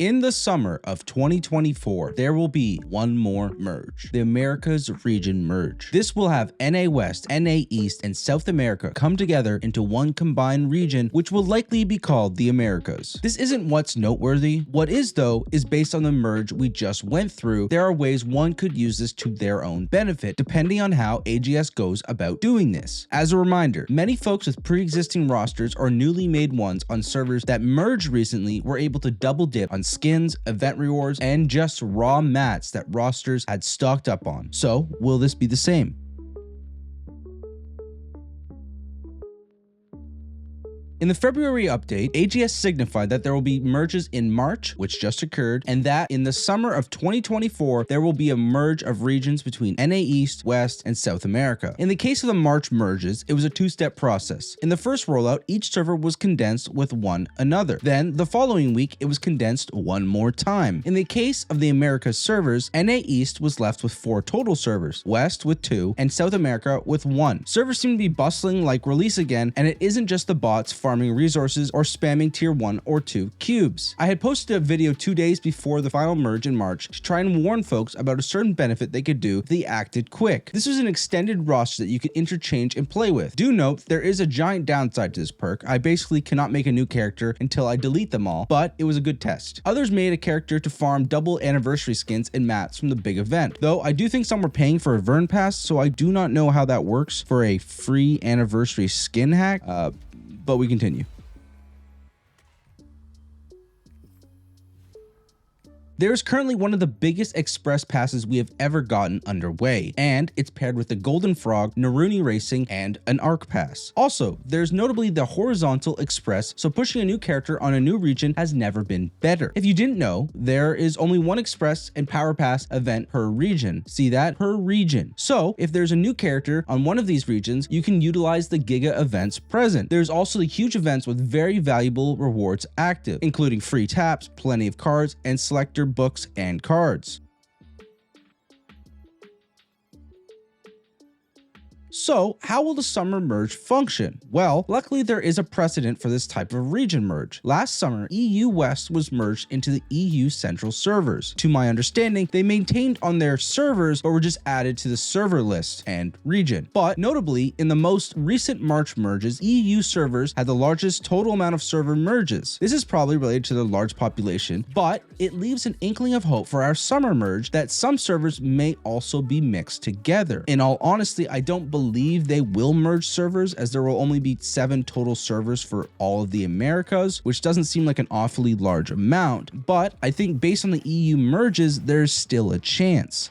In the summer of 2024, there will be one more merge, the Americas region merge. This will have NA West, NA East, and South America come together into one combined region, which will likely be called the Americas. This isn't what's noteworthy. What is, though, is based on the merge we just went through, there are ways one could use this to their own benefit, depending on how AGS goes about doing this. As a reminder, many folks with pre-existing rosters or newly made ones on servers that merged recently were able to double dip on skins, event rewards, and just raw mats that rosters had stocked up on. So, will this be the same? In the February update, AGS signified that there will be merges in March, which just occurred, and that in the summer of 2024, there will be a merge of regions between NA East, West, and South America. In the case of the March merges, it was a two-step process. In the first rollout, each server was condensed with one another. Then, the following week, it was condensed one more time. In the case of the Americas servers, NA East was left with 4 total servers, West with 2, and South America with 1. Servers seem to be bustling like release again, and it isn't just the bots farming resources or spamming tier 1 or 2 cubes. I had posted a video 2 days before the final merge in March to try and warn folks about a certain benefit they could do if they acted quick. This was an extended roster that you could interchange and play with. Do note, there is a giant downside to this perk. I basically cannot make a new character until I delete them all, but it was a good test. Others made a character to farm double anniversary skins and mats from the big event, though I do think some were paying for a Vern Pass, so I do not know how that works for a free anniversary skin hack. But we continue. There is currently one of the biggest express passes we have ever gotten underway, and it's paired with the Golden Frog, Naruni Racing, and an Arc Pass. Also, there's notably the Horizontal Express, so pushing a new character on a new region has never been better. If you didn't know, there is only one Express and Power Pass event per region. See that? Per region. So, if there's a new character on one of these regions, you can utilize the Giga events present. There's also the huge events with very valuable rewards active, including free taps, plenty of cards, and selector books and cards. So, how will the summer merge function? Well, luckily there is a precedent for this type of region merge. Last summer, EU West was merged into the EU Central servers. To my understanding, they maintained on their servers but were just added to the server list and region. But notably, in the most recent March merges, EU servers had the largest total amount of server merges. This is probably related to the large population, but it leaves an inkling of hope for our summer merge that some servers may also be mixed together. In all honesty, I don't believe they will merge servers, as there will only be 7 total servers for all of the Americas, which doesn't seem like an awfully large amount, but I think based on the EU merges, there's still a chance.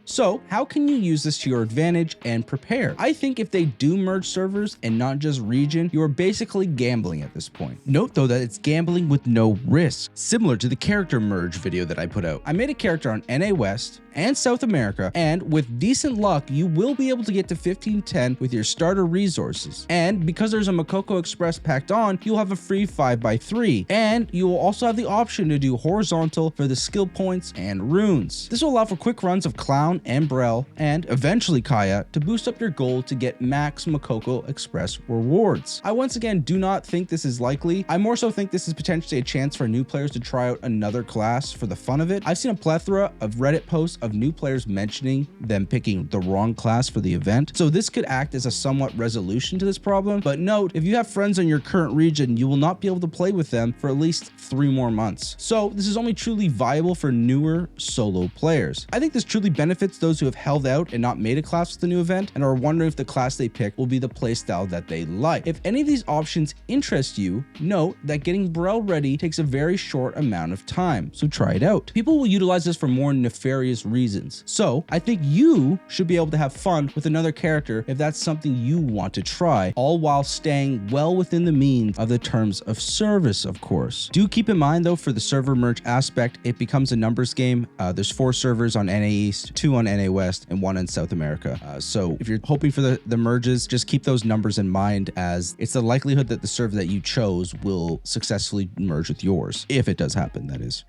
So, how can you use this to your advantage and prepare? I think if they do merge servers and not just region, you are basically gambling at this point. Note though that it's gambling with no risk, similar to the character merge video that I put out. I made a character on NA West and South America, and with decent luck, you will be able to get to 1510 with your starter resources. And because there's a Makoko Express packed on, you'll have a free 5x3, and you will also have the option to do horizontal for the skill points and runes. This will allow for quick runs of Clown and Brel, and eventually Kaya, to boost up your gold to get max Makoko Express rewards. I once again do not think this is likely. I more so think this is potentially a chance for new players to try out another class for the fun of it. I've seen a plethora of Reddit posts of new players mentioning them picking the wrong class for the event, so this could act as a somewhat resolution to this problem. But note, if you have friends in your current region, you will not be able to play with them for at least 3 more months. So this is only truly viable for newer solo players. I think this truly benefits those who have held out and not made a class with the new event and are wondering if the class they pick will be the playstyle that they like. If any of these options interest you, note that getting Brel ready takes a very short amount of time, so try it out. People will utilize this for more nefarious reasons, so I think you should be able to have fun with another character if that's something you want to try, all while staying well within the means of the terms of service, of course. Do keep in mind though, for the server merge aspect, it becomes a numbers game. There's 4 servers on NA East, 2 on NA West, and 1 in South America. So if you're hoping for the merges, just keep those numbers in mind, as it's the likelihood that the server that you chose will successfully merge with yours, if it does happen, that is.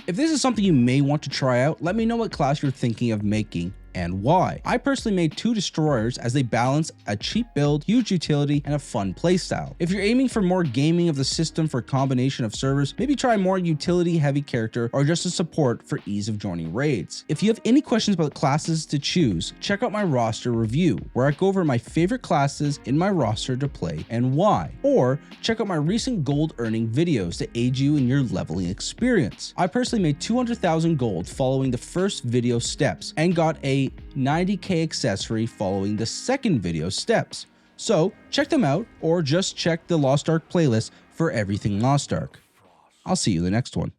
If this is something you may want to try out, let me know what class you're thinking of making and why. I personally made 2 destroyers as they balance a cheap build, huge utility, and a fun playstyle. If you're aiming for more gaming of the system for a combination of servers, maybe try a more utility heavy character or just a support for ease of joining raids. If you have any questions about classes to choose, check out my roster review where I go over my favorite classes in my roster to play and why. Or check out my recent gold earning videos to aid you in your leveling experience. I personally made 200,000 gold following the first video steps and got a 90k accessory following the second video steps. So check them out or just check the Lost Ark playlist for everything Lost Ark. I'll see you in the next one.